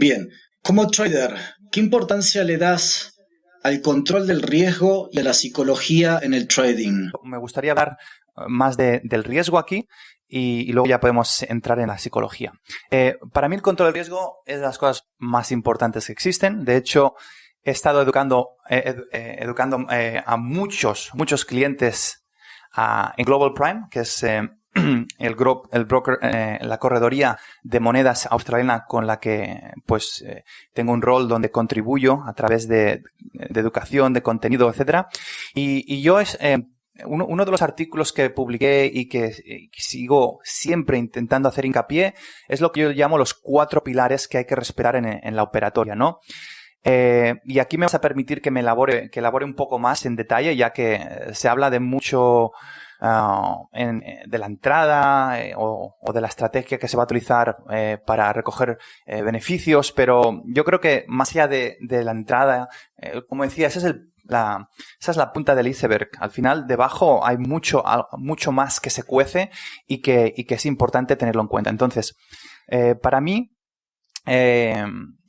Bien, como trader, ¿qué importancia le das al control del riesgo y a la psicología en el trading? Me gustaría hablar más del riesgo aquí y luego ya podemos entrar en la psicología. Para mí el control del riesgo es de las cosas más importantes que existen. De hecho, he estado educando a muchos clientes en Global Prime, que es el broker, la corredoría de monedas australiana con la que tengo un rol donde contribuyo a través de educación, de contenido, etcétera. Y yo uno de los artículos que publiqué y que sigo siempre intentando hacer hincapié es lo que yo llamo los 4 pilares que hay que respetar en la operatoria, ¿no? Y aquí me vas a permitir que elabore un poco más en detalle, ya que se habla de mucho de la entrada o de la estrategia que se va a utilizar para recoger beneficios, pero yo creo que más allá de la entrada, como decía, esa es la punta del iceberg. Al final, debajo hay mucho más que se cuece y que es importante tenerlo en cuenta. Entonces, para mí,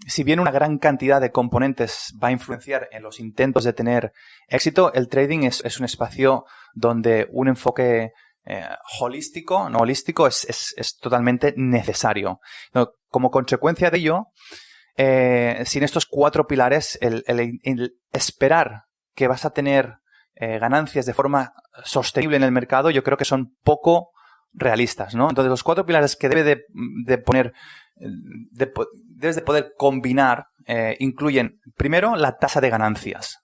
si bien una gran cantidad de componentes va a influenciar en los intentos de tener éxito, el trading es un espacio donde un enfoque holístico es totalmente necesario. Como consecuencia de ello, sin estos 4 pilares, el esperar que vas a tener ganancias de forma sostenible en el mercado, yo creo que son poco realistas, ¿no? Entonces, los 4 pilares que debes de poder combinar incluyen, primero, la tasa de ganancias,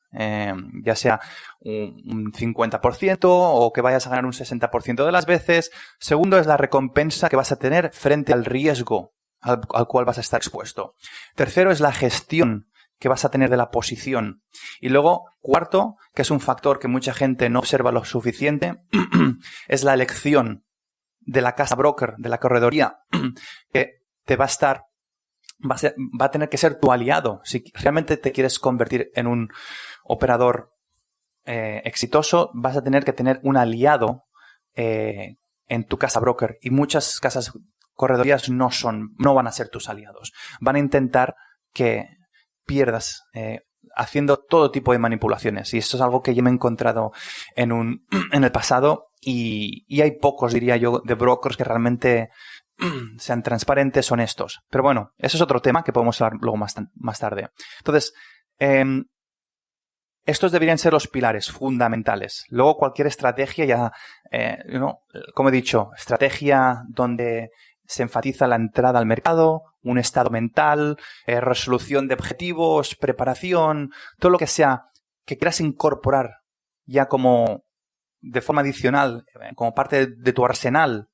ya sea un 50% o que vayas a ganar un 60% de las veces. Segundo, es la recompensa que vas a tener frente al riesgo al cual vas a estar expuesto. Tercero, es la gestión que vas a tener de la posición. Y luego, cuarto, que es un factor que mucha gente no observa lo suficiente, es la elección de la casa broker, de la corredoría, que te va a tener que ser tu aliado. Si realmente te quieres convertir en un operador exitoso, vas a tener que tener un aliado en tu casa broker. Y muchas casas corredorías no van a ser tus aliados. Van a intentar que pierdas haciendo todo tipo de manipulaciones. Y esto es algo que yo me he encontrado en el pasado y hay pocos, diría yo, de brokers que realmente sean transparentes, honestos. Pero bueno, eso es otro tema que podemos hablar luego más tarde. Entonces, estos deberían ser los pilares fundamentales. Luego cualquier estrategia ya, como he dicho, estrategia donde se enfatiza la entrada al mercado, un estado mental, resolución de objetivos, preparación, todo lo que sea que quieras incorporar ya como de forma adicional, como parte de tu arsenal,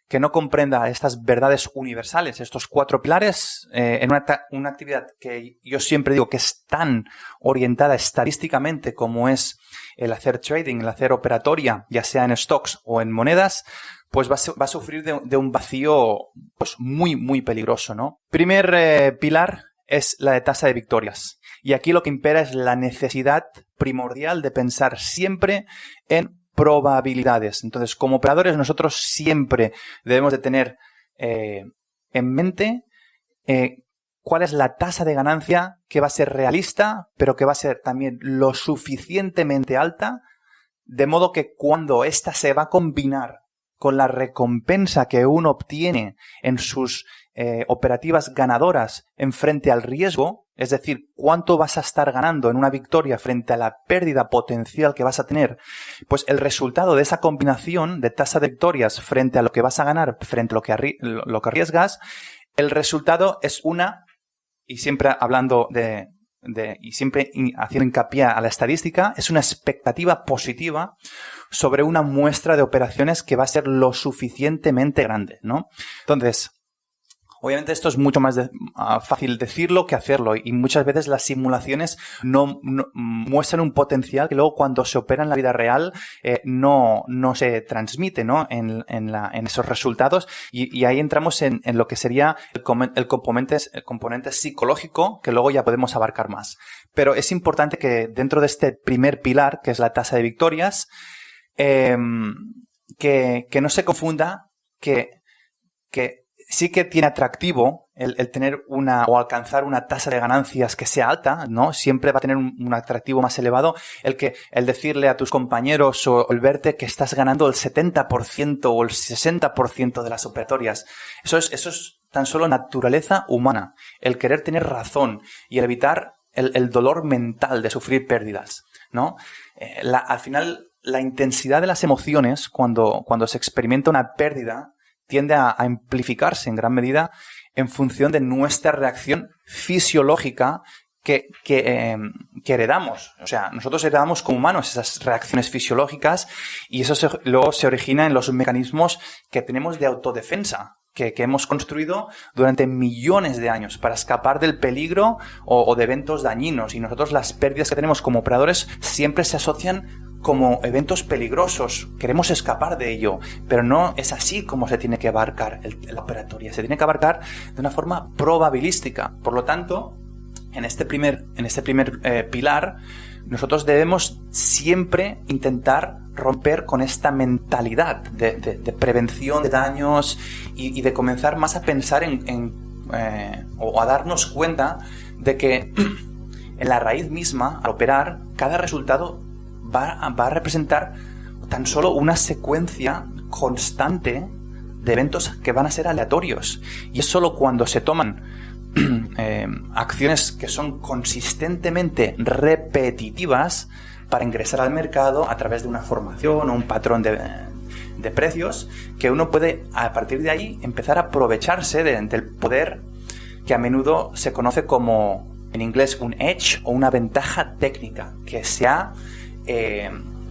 que no comprenda estas verdades universales, estos 4 pilares, en una actividad que yo siempre digo que es tan orientada estadísticamente como es el hacer trading, el hacer operatoria, ya sea en stocks o en monedas, pues va a sufrir de un vacío pues muy peligroso, ¿no? Primer pilar es la de tasa de victorias. Y aquí lo que impera es la necesidad primordial de pensar siempre en probabilidades. Entonces, como operadores, nosotros siempre debemos de tener en mente cuál es la tasa de ganancia que va a ser realista, pero que va a ser también lo suficientemente alta, de modo que cuando ésta se va a combinar con la recompensa que uno obtiene en sus operativas ganadoras en frente al riesgo, es decir, cuánto vas a estar ganando en una victoria frente a la pérdida potencial que vas a tener, pues el resultado de esa combinación de tasa de victorias frente a lo que vas a ganar, frente a lo que arriesgas, el resultado es y siempre hablando y siempre haciendo hincapié a la estadística, es una expectativa positiva sobre una muestra de operaciones que va a ser lo suficientemente grande, ¿no? Entonces, obviamente esto es mucho más fácil decirlo que hacerlo y muchas veces las simulaciones no muestran un potencial que luego cuando se opera en la vida real no se transmite, ¿no? en esos resultados y ahí entramos en lo que sería el componente psicológico que luego ya podemos abarcar más. Pero es importante que dentro de este primer pilar, que es la tasa de victorias, que no se confunda que sí que tiene atractivo el tener o alcanzar una tasa de ganancias que sea alta, ¿no? Siempre va a tener un atractivo más elevado el decirle a tus compañeros o el verte que estás ganando el 70% o el 60% de las operatorias. Eso es tan solo naturaleza humana, el querer tener razón y el evitar el dolor mental de sufrir pérdidas, ¿no? Al final, la intensidad de las emociones cuando se experimenta una pérdida tiende a amplificarse en gran medida en función de nuestra reacción fisiológica que heredamos. O sea, nosotros heredamos como humanos esas reacciones fisiológicas y eso luego se origina en los mecanismos que tenemos de autodefensa que hemos construido durante millones de años para escapar del peligro o de eventos dañinos. Y nosotros las pérdidas que tenemos como operadores siempre se asocian como eventos peligrosos. Queremos escapar de ello, pero no es así como se tiene que abarcar la operatoria. Se tiene que abarcar de una forma probabilística. Por lo tanto, en este primer pilar, nosotros debemos siempre intentar romper con esta mentalidad de prevención de daños y de comenzar más a pensar o a darnos cuenta de que en la raíz misma, al operar, cada resultado va a representar tan solo una secuencia constante de eventos que van a ser aleatorios. Y es solo cuando se toman acciones que son consistentemente repetitivas para ingresar al mercado a través de una formación o un patrón de precios, que uno puede a partir de ahí empezar a aprovecharse del poder que a menudo se conoce como en inglés un edge o una ventaja técnica que se ha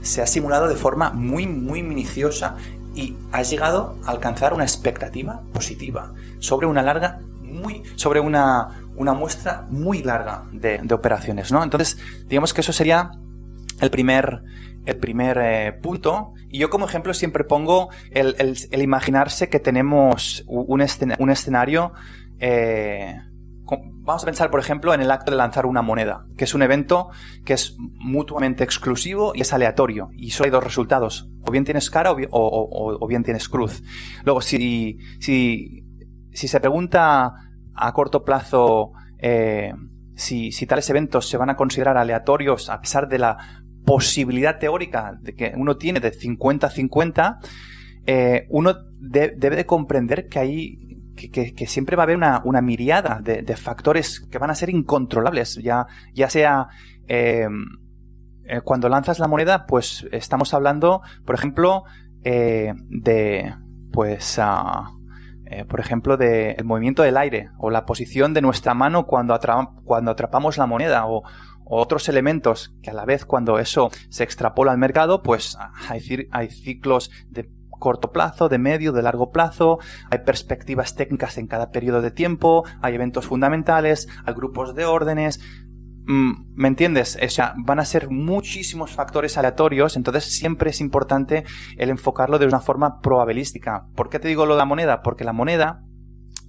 simulado de forma muy muy minuciosa y has llegado a alcanzar una expectativa positiva sobre una muestra muy larga de operaciones, ¿no? Entonces, digamos que eso sería el primer punto. Y yo como ejemplo siempre pongo el imaginarse que tenemos un escenario. Vamos a pensar, por ejemplo, en el acto de lanzar una moneda, que es un evento que es mutuamente exclusivo y es aleatorio. Y solo hay dos resultados. O bien tienes cara o bien tienes cruz. Luego, si se pregunta a corto plazo si tales eventos se van a considerar aleatorios a pesar de la posibilidad teórica de que uno tiene de 50-50, uno debe de comprender que hay que siempre va a haber una miriada de factores que van a ser incontrolables, ya sea cuando lanzas la moneda, pues estamos hablando, por ejemplo, por ejemplo, del movimiento del aire o la posición de nuestra mano cuando atrapamos la moneda o otros elementos que a la vez cuando eso se extrapola al mercado, pues hay ciclos de corto plazo, de medio, de largo plazo, hay perspectivas técnicas en cada periodo de tiempo, hay eventos fundamentales, hay grupos de órdenes. ¿Me entiendes? O sea, van a ser muchísimos factores aleatorios, entonces siempre es importante el enfocarlo de una forma probabilística. ¿Por qué te digo lo de la moneda? Porque la moneda,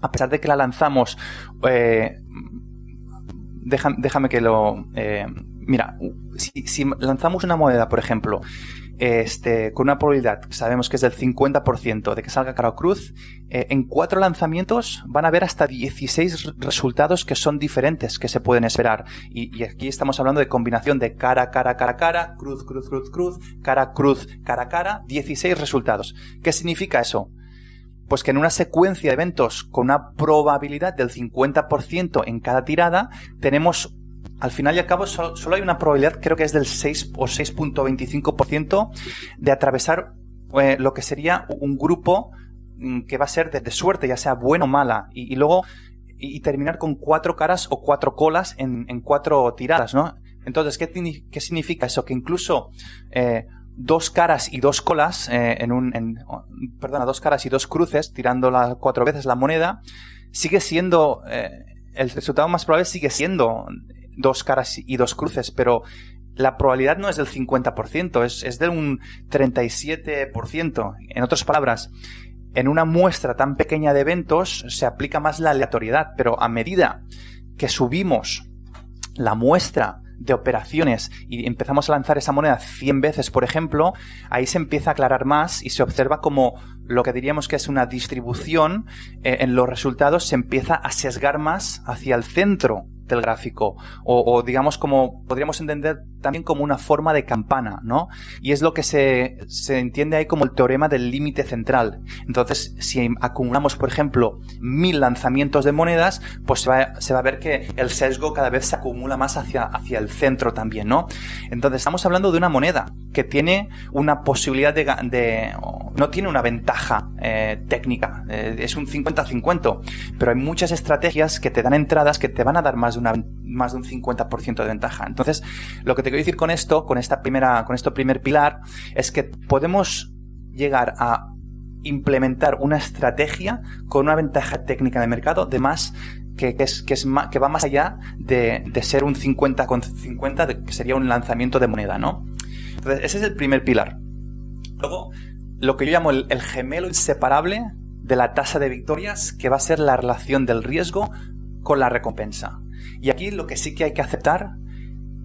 a pesar de que la lanzamos, déjame que lo... mira, si lanzamos una moneda, por ejemplo, con una probabilidad, sabemos que es del 50% de que salga cara o cruz, en 4 lanzamientos van a haber hasta 16 resultados que son diferentes, que se pueden esperar. Y aquí estamos hablando de combinación de cara, cruz, cara, 16 resultados. ¿Qué significa eso? Pues que en una secuencia de eventos con una probabilidad del 50% en cada tirada, tenemos... Al final y al cabo solo hay una probabilidad, creo que es del 6 o 6.25% de atravesar lo que sería un grupo que va a ser de suerte, ya sea buena o mala, y luego terminar con 4 caras o 4 colas en 4 tiradas, ¿no? Entonces, ¿qué significa eso? Que incluso 2 caras y 2 colas, 2 caras y 2 cruces, tirando 4 veces la moneda, sigue siendo, el resultado más probable sigue siendo 2 caras y 2 cruces, pero la probabilidad no es del 50%, es de un 37%. En otras palabras, en una muestra tan pequeña de eventos se aplica más la aleatoriedad, pero a medida que subimos la muestra de operaciones y empezamos a lanzar esa moneda 100 veces, por ejemplo, ahí se empieza a aclarar más y se observa como lo que diríamos que es una distribución en los resultados se empieza a sesgar más hacia el centro del gráfico o digamos como podríamos entender también como una forma de campana, ¿no? Y es lo que se entiende ahí como el teorema del límite central. Entonces, si acumulamos, por ejemplo, 1000 lanzamientos de monedas, pues se va a ver que el sesgo cada vez se acumula más hacia el centro también, ¿no? Entonces, estamos hablando de una moneda que tiene una posibilidad no tiene una ventaja técnica, es un 50-50, pero hay muchas estrategias que te dan entradas que te van a dar más de un 50% de ventaja. Entonces, lo que te quiero decir con esto, con este primer pilar, es que podemos llegar a implementar una estrategia con una ventaja técnica en el mercado de más que va más allá de ser un 50 con 50, que sería un lanzamiento de moneda, ¿no? Entonces, ese es el primer pilar. Luego, lo que yo llamo el gemelo inseparable de la tasa de victorias, que va a ser la relación del riesgo con la recompensa. Y aquí lo que sí que hay que aceptar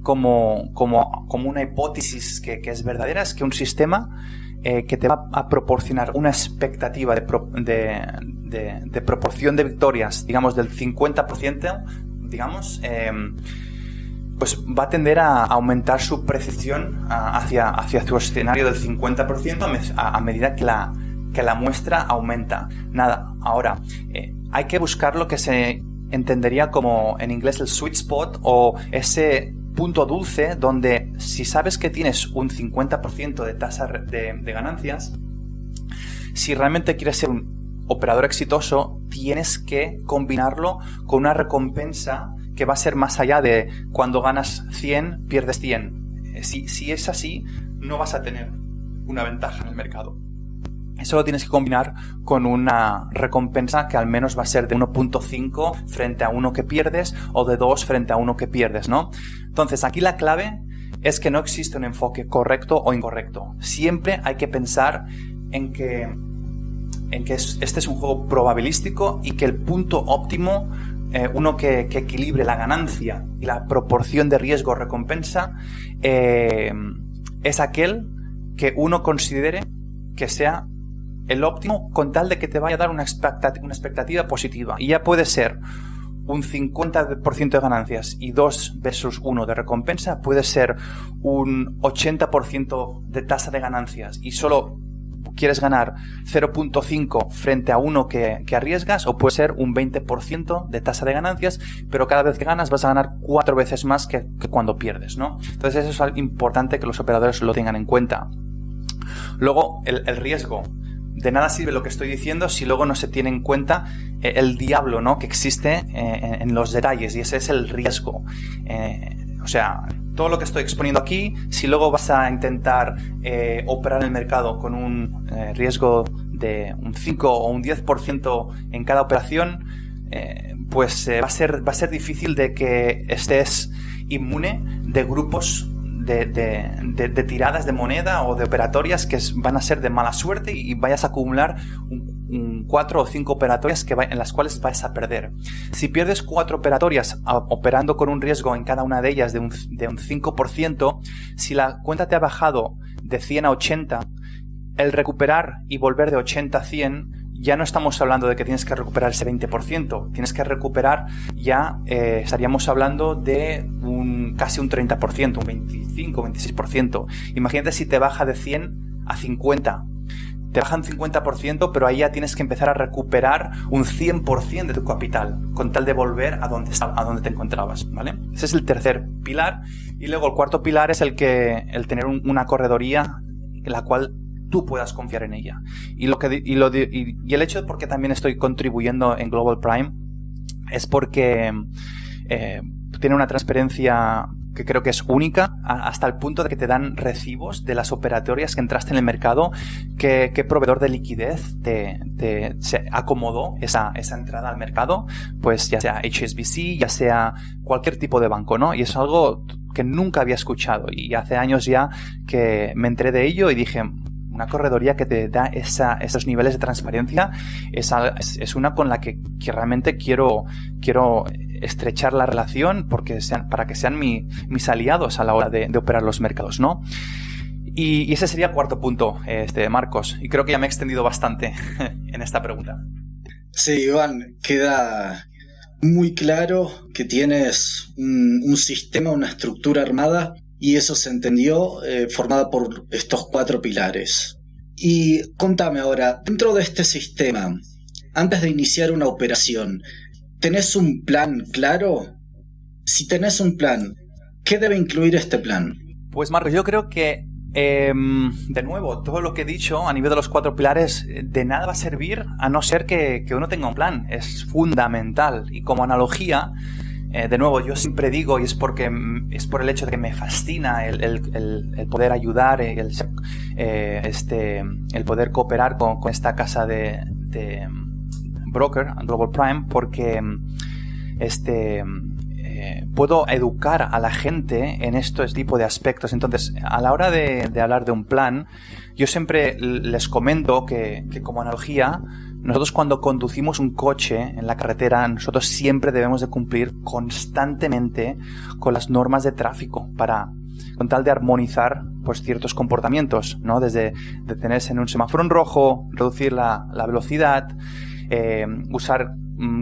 como una hipótesis que es verdadera es que un sistema que te va a proporcionar una expectativa de proporción de victorias, digamos, del 50%, digamos, pues va a tender a aumentar su precisión hacia tu escenario del 50% a medida que la muestra aumenta. Nada, ahora, hay que buscar lo que se entendería como en inglés el sweet spot o ese punto dulce donde si sabes que tienes un 50% de tasa de ganancias, si realmente quieres ser un operador exitoso, tienes que combinarlo con una recompensa que va a ser más allá de cuando ganas 100, pierdes 100. Si es así, no vas a tener una ventaja en el mercado. Eso lo tienes que combinar con una recompensa que al menos va a ser de 1.5 frente a uno que pierdes o de 2 frente a uno que pierdes, ¿no? Entonces, aquí la clave es que no existe un enfoque correcto o incorrecto. Siempre hay que pensar en que este es un juego probabilístico y que el punto óptimo, uno que equilibre la ganancia y la proporción de riesgo-recompensa, es aquel que uno considere que sea el óptimo con tal de que te vaya a dar una expectativa positiva. Y ya puede ser un 50% de ganancias y 2 versus 1 de recompensa, puede ser un 80% de tasa de ganancias y solo quieres ganar 0.5 frente a uno que arriesgas, o puede ser un 20% de tasa de ganancias, pero cada vez que ganas vas a ganar 4 veces más que cuando pierdes, ¿no? Entonces eso es algo importante que los operadores lo tengan en cuenta. Luego, el riesgo. De nada sirve lo que estoy diciendo si luego no se tiene en cuenta el diablo, ¿no?, que existe en los detalles, y ese es el riesgo. O sea, todo lo que estoy exponiendo aquí, si luego vas a intentar operar en el mercado con un riesgo de un 5 o un 10% en cada operación, pues va a ser difícil de que estés inmune de grupos de tiradas de moneda o de operatorias que van a ser de mala suerte y vayas a acumular 4 o 5 operatorias en las cuales vas a perder. Si pierdes 4 operatorias operando con un riesgo en cada una de ellas de un 5%, si la cuenta te ha bajado de 100 a 80, el recuperar y volver de 80 a 100, ya no estamos hablando de que tienes que recuperar ese 20%, tienes que recuperar ya, estaríamos hablando de casi un 30%, un 25, 26%. Imagínate si te baja de 100 a 50. Te baja un 50%, pero ahí ya tienes que empezar a recuperar un 100% de tu capital, con tal de volver a donde te encontrabas, ¿vale? Ese es el tercer pilar. Y luego el cuarto pilar es el tener una corredoría en la cual tú puedas confiar en ella. Y el hecho de por qué también estoy contribuyendo en Global Prime es porque tiene una transparencia que creo que es única, hasta el punto de que te dan recibos de las operatorias que entraste en el mercado, qué proveedor de liquidez se acomodó esa entrada al mercado, pues ya sea HSBC, ya sea cualquier tipo de banco, ¿no? Y es algo que nunca había escuchado, y hace años ya que me enteré de ello y dije, una corredoría que te da esos niveles de transparencia es una con la que realmente quiero estrechar la relación para que sean mis aliados a la hora de operar los mercados, ¿no? Y ese sería el cuarto punto, Marcos. Y creo que ya me he extendido bastante en esta pregunta. Sí, Iván, queda muy claro que tienes un sistema, una estructura armada, y eso se entendió formada por estos 4 pilares. Y contame ahora, dentro de este sistema, antes de iniciar una operación, ¿tenés un plan claro? Si tenés un plan, ¿qué debe incluir este plan? Pues Marcos, yo creo que de nuevo, todo lo que he dicho a nivel de los 4 pilares de nada va a servir a no ser que uno tenga un plan. Es fundamental. Y como analogía, de nuevo, yo siempre digo, y es por el hecho de que me fascina el poder ayudar, el poder cooperar con esta casa de broker, Global Prime, porque puedo educar a la gente en estos tipos de aspectos. Entonces, a la hora de hablar de un plan, yo siempre les comento que como analogía, nosotros cuando conducimos un coche en la carretera, nosotros siempre debemos de cumplir constantemente con las normas de tráfico con tal de armonizar pues ciertos comportamientos, ¿no? Desde detenerse en un semáforo en rojo, reducir la velocidad, usar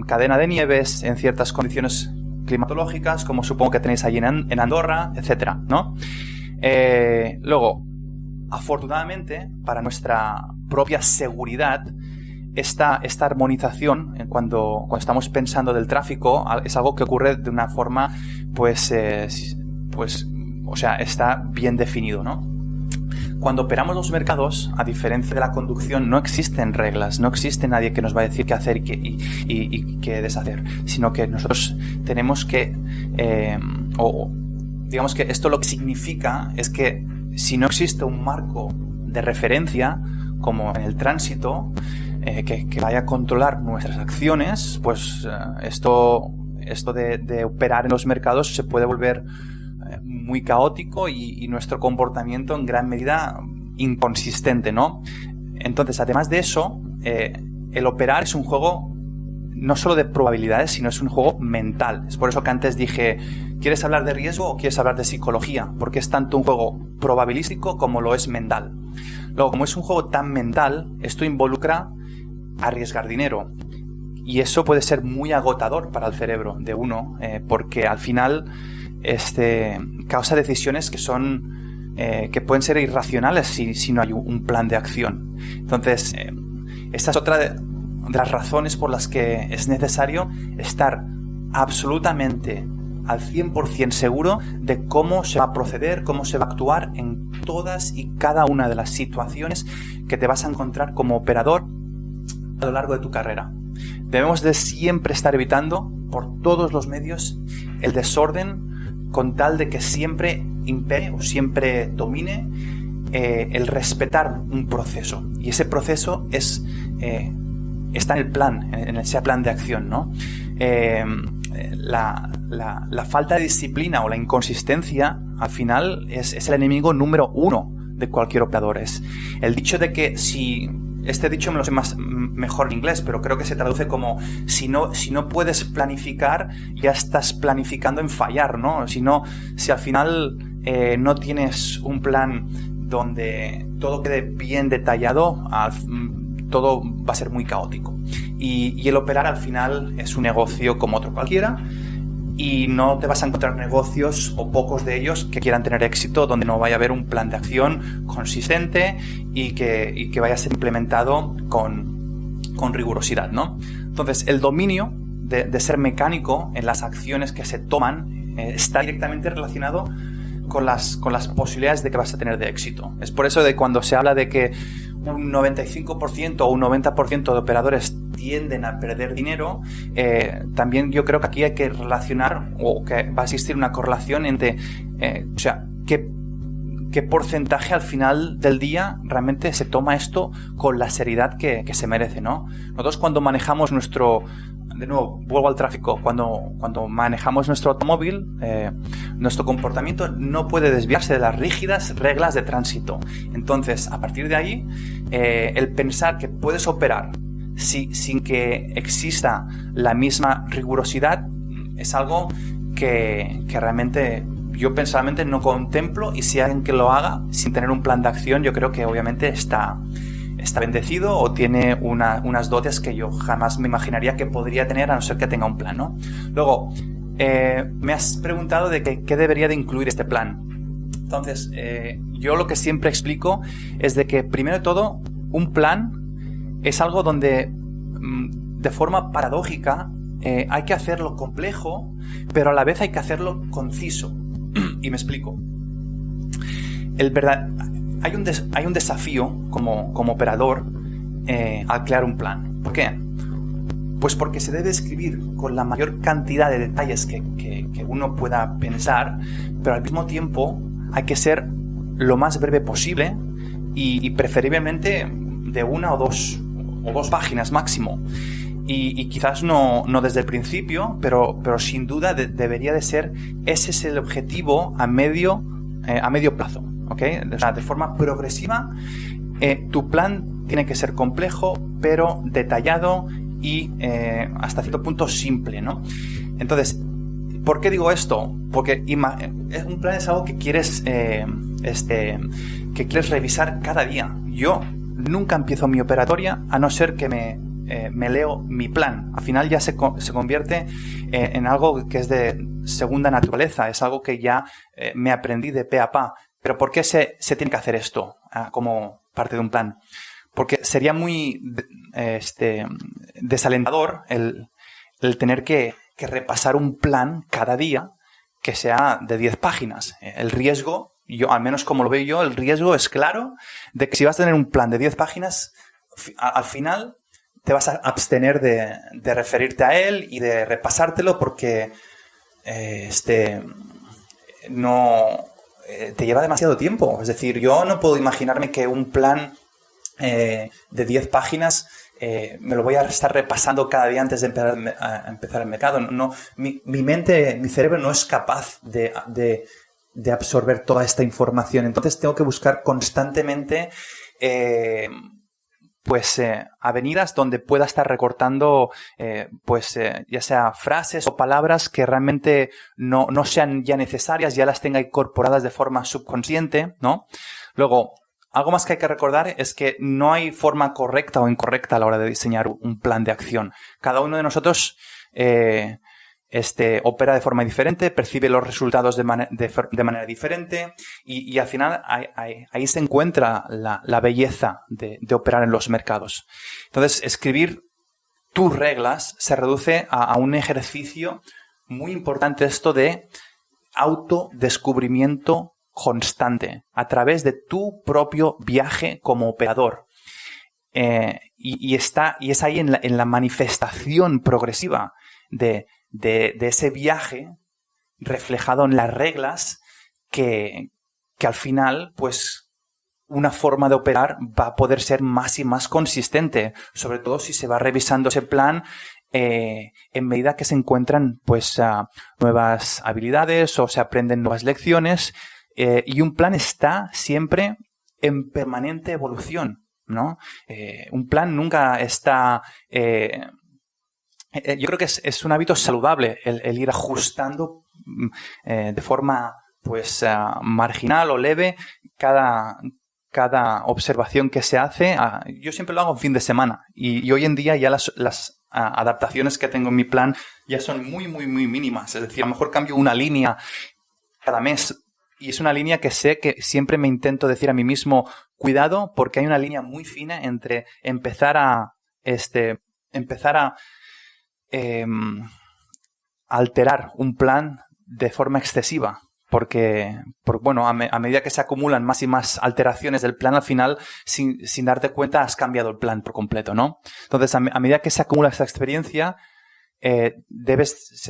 cadena de nieves en ciertas condiciones climatológicas, como supongo que tenéis allí en Andorra, etcétera, ¿no? Luego, afortunadamente, para nuestra propia seguridad, esta armonización, cuando estamos pensando del tráfico, es algo que ocurre de una forma, o sea, está bien definido, ¿no? Cuando operamos los mercados, a diferencia de la conducción, no existen reglas, no existe nadie que nos va a decir qué hacer y qué deshacer, sino que nosotros tenemos que, digamos que esto lo que significa es que si no existe un marco de referencia, como en el tránsito, que vaya a controlar nuestras acciones, pues esto de operar en los mercados se puede volver muy caótico y nuestro comportamiento en gran medida inconsistente, ¿no? Entonces, además de eso, el operar es un juego no solo de probabilidades, sino es un juego mental. Es por eso que antes dije, ¿quieres hablar de riesgo o quieres hablar de psicología? Porque es tanto un juego probabilístico como lo es mental. Luego, como es un juego tan mental, esto involucra arriesgar dinero. Y eso puede ser muy agotador para el cerebro de uno, porque al final causa decisiones que pueden ser irracionales si no hay un plan de acción. Entonces, esta es otra de las razones por las que es necesario estar absolutamente al 100% seguro de cómo se va a proceder, cómo se va a actuar en todas y cada una de las situaciones que te vas a encontrar como operador a lo largo de tu carrera. Debemos de siempre estar evitando por todos los medios el desorden, con tal de que siempre impere o siempre domine el respetar un proceso. Y ese proceso está en el plan, en ese plan de acción, ¿no? La falta de disciplina o la inconsistencia, al final, es el enemigo número 1 de cualquier operador. Es el dicho de que este dicho me lo sé mejor en inglés, pero creo que se traduce como si no puedes planificar, ya estás planificando en fallar, ¿no? Si al final no tienes un plan donde todo quede bien detallado, todo va a ser muy caótico. Y el operar al final es un negocio como otro cualquiera, y no te vas a encontrar negocios o pocos de ellos que quieran tener éxito donde no vaya a haber un plan de acción consistente y que vaya a ser implementado con rigurosidad, ¿no? Entonces, el dominio de ser mecánico en las acciones que se toman está directamente relacionado con las posibilidades de que vas a tener de éxito. Es por eso de cuando se habla de que un 95% o un 90% de operadores tienden a perder dinero, también yo creo que aquí hay que relacionar, o que va a existir una correlación entre, qué porcentaje al final del día realmente se toma esto con la seriedad que se merece, ¿no? Nosotros cuando manejamos de nuevo, vuelvo al tráfico, cuando manejamos nuestro automóvil, nuestro comportamiento no puede desviarse de las rígidas reglas de tránsito. Entonces, a partir de ahí, el pensar que puedes operar sin que exista la misma rigurosidad es algo que realmente yo personalmente no contemplo, y si hay alguien que lo haga sin tener un plan de acción, yo creo que obviamente está bendecido o tiene unas dotes que yo jamás me imaginaría que podría tener, a no ser que tenga un plan, ¿no? Luego, me has preguntado de qué debería de incluir este plan. Entonces, yo lo que siempre explico es de que, primero de todo, un plan es algo donde, de forma paradójica, hay que hacerlo complejo, pero a la vez hay que hacerlo conciso. Y me explico. Hay un desafío como operador al crear un plan. ¿Por qué? Pues porque se debe escribir con la mayor cantidad de detalles que uno pueda pensar, pero al mismo tiempo hay que ser lo más breve posible y preferiblemente de 1 o 2 páginas máximo. Y quizás no desde el principio, pero sin duda debería de ser, ese es el objetivo a medio plazo, ¿ok? O sea, de forma progresiva, tu plan tiene que ser complejo, pero detallado y hasta cierto punto simple, ¿no? Entonces, ¿por qué digo esto? Porque un plan es algo que quieres revisar cada día. Yo nunca empiezo mi operatoria a no ser que me leo mi plan. Al final ya se convierte en algo que es de segunda naturaleza, es algo que ya me aprendí de pe a pa. Pero ¿por qué se tiene que hacer esto como parte de un plan? Porque sería muy desalentador el tener que repasar un plan cada día que sea de 10 páginas. El riesgo, yo al menos como lo veo yo, el riesgo es claro de que si vas a tener un plan de 10 páginas, al final te vas a abstener de referirte a él y de repasártelo porque no te lleva demasiado tiempo. Es decir, yo no puedo imaginarme que un plan de 10 páginas me lo voy a estar repasando cada día antes de empezar el mercado. No, mi mente, mi cerebro no es capaz de absorber toda esta información. Entonces tengo que buscar constantemente avenidas donde pueda estar recortando ya sea frases o palabras que realmente no sean ya necesarias, ya las tenga incorporadas de forma subconsciente, ¿no? Luego, algo más que hay que recordar es que no hay forma correcta o incorrecta a la hora de diseñar un plan de acción. Cada uno de nosotros opera de forma diferente, percibe los resultados de manera diferente y al final ahí se encuentra la belleza de operar en los mercados. Entonces, escribir tus reglas se reduce a un ejercicio muy importante, esto de autodescubrimiento constante a través de tu propio viaje como operador. Y es ahí en la manifestación progresiva de ese viaje reflejado en las reglas que al final, pues, una forma de operar va a poder ser más y más consistente, sobre todo si se va revisando ese plan en medida que se encuentran pues nuevas habilidades o se aprenden nuevas lecciones, y un plan está siempre en permanente evolución, ¿no? Un plan nunca está... yo creo que es un hábito saludable el ir ajustando de forma pues marginal o leve cada observación que se hace. Yo siempre lo hago en fin de semana y hoy en día ya las adaptaciones que tengo en mi plan ya son muy, muy, muy mínimas. Es decir, a lo mejor cambio una línea cada mes y es una línea que sé que siempre me intento decir a mí mismo, cuidado, porque hay una línea muy fina entre empezar a alterar un plan de forma excesiva. Porque a medida que se acumulan más y más alteraciones del plan, al final, sin darte cuenta, has cambiado el plan por completo, ¿no? Entonces, a medida que se acumula esa experiencia, se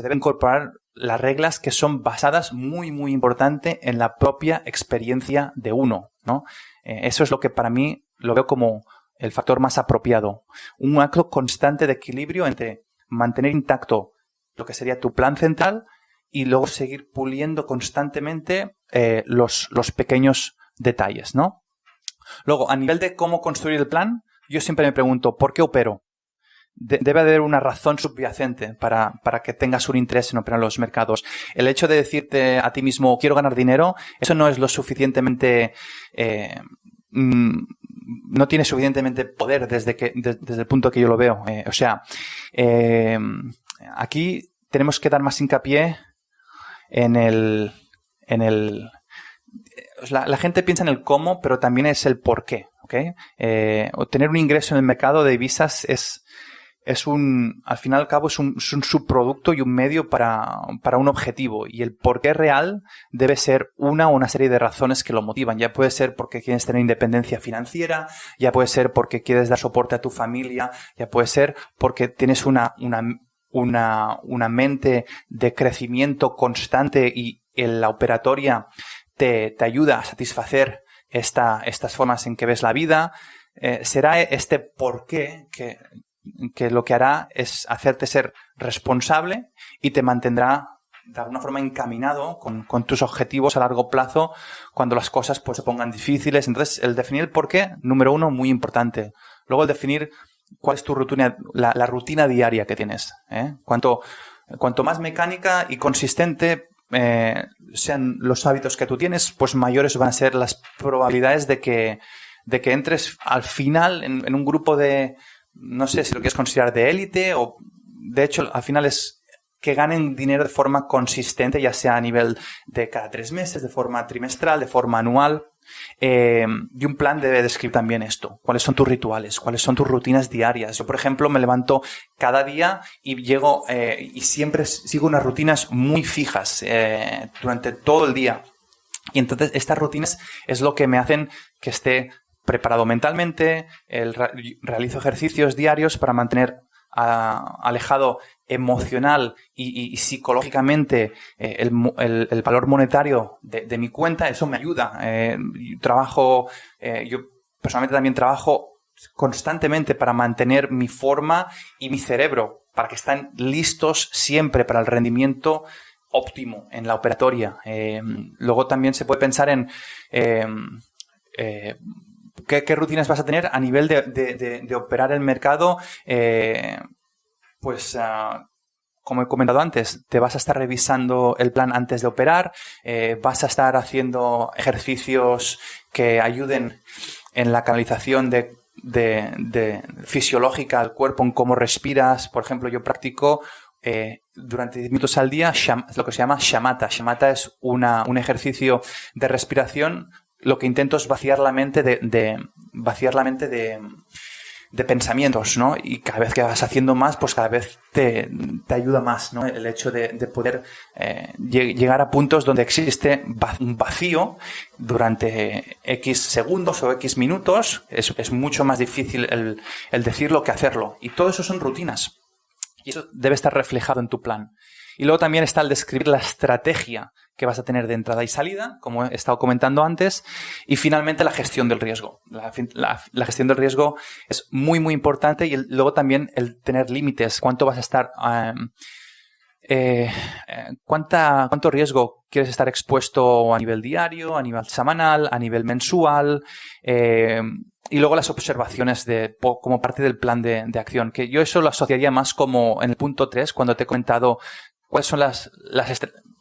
deben incorporar las reglas que son basadas muy, muy importante en la propia experiencia de uno, ¿no? Eso es lo que para mí lo veo como el factor más apropiado. Un acto constante de equilibrio entre mantener intacto lo que sería tu plan central y luego seguir puliendo constantemente los pequeños detalles, ¿no? Luego, a nivel de cómo construir el plan, yo siempre me pregunto, ¿por qué opero? debe haber una razón subyacente para que tengas un interés en operar en los mercados. El hecho de decirte a ti mismo, quiero ganar dinero, eso no es lo suficientemente... no tiene suficientemente poder desde el punto que yo lo veo. Aquí tenemos que dar más hincapié en la gente piensa en el cómo, pero también es el por qué, ¿okay? Obtener un ingreso en el mercado de divisas al fin y al cabo es un subproducto y un medio para un objetivo, y el por qué real debe ser una serie de razones que lo motivan. Ya puede ser porque quieres tener independencia financiera, ya puede ser porque quieres dar soporte a tu familia, ya puede ser porque tienes una mente de crecimiento constante y la operatoria te ayuda a satisfacer estas formas en que ves la vida. Será este por qué que lo que hará es hacerte ser responsable y te mantendrá de alguna forma encaminado con tus objetivos a largo plazo cuando las cosas pues se pongan difíciles. Entonces, el definir el por qué, número uno, muy importante. Luego, el definir cuál es tu rutina, la rutina diaria que tienes, ¿eh? Cuanto más mecánica y consistente sean los hábitos que tú tienes, pues mayores van a ser las probabilidades de que entres al final en un grupo de, no sé si lo quieres considerar de élite, o de hecho al final es que ganen dinero de forma consistente, ya sea a nivel de cada 3 meses, de forma trimestral, de forma anual. Y un plan debe describir también esto. ¿Cuáles son tus rituales? ¿Cuáles son tus rutinas diarias? Yo, por ejemplo, me levanto cada día y llego y siempre sigo unas rutinas muy fijas durante todo el día. Y entonces estas rutinas es lo que me hacen que esté preparado mentalmente. Realizo ejercicios diarios para mantener alejado emocional y psicológicamente el valor monetario de mi cuenta. Eso me ayuda. Yo personalmente también trabajo constantemente para mantener mi forma y mi cerebro, para que estén listos siempre para el rendimiento óptimo en la operatoria. Luego también se puede pensar en ¿qué rutinas vas a tener a nivel de operar el mercado? Como he comentado antes, te vas a estar revisando el plan antes de operar, vas a estar haciendo ejercicios que ayuden en la canalización de fisiológica al cuerpo, en cómo respiras. Por ejemplo, yo practico durante 10 minutos al día lo que se llama shamatha. Shamatha es un ejercicio de respiración. Lo que intento es vaciar la mente de pensamientos, ¿no? Y cada vez que vas haciendo más, pues cada vez te ayuda más, ¿no? El hecho de poder llegar a puntos donde existe un vacío durante X segundos o X minutos. Es mucho más difícil el decirlo que hacerlo. Y todo eso son rutinas. Y eso debe estar reflejado en tu plan. Y luego también está el describir la estrategia que vas a tener de entrada y salida, como he estado comentando antes. Y finalmente la gestión del riesgo. La gestión del riesgo es muy, muy importante. Y luego también el tener límites. ¿Cuánto vas a estar... ¿Cuánto riesgo quieres estar expuesto a nivel diario, a nivel semanal, a nivel mensual? Y luego las observaciones como parte del plan de acción, que yo eso lo asociaría más como en el punto 3, cuando te he comentado cuáles son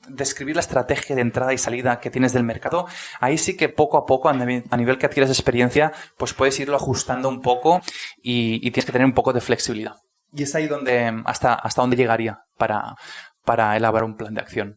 describir la estrategia de entrada y salida que tienes del mercado. Ahí sí que poco a poco, a nivel que adquieres experiencia, pues puedes irlo ajustando un poco y tienes que tener un poco de flexibilidad. Y es ahí donde hasta donde llegaría para elaborar un plan de acción.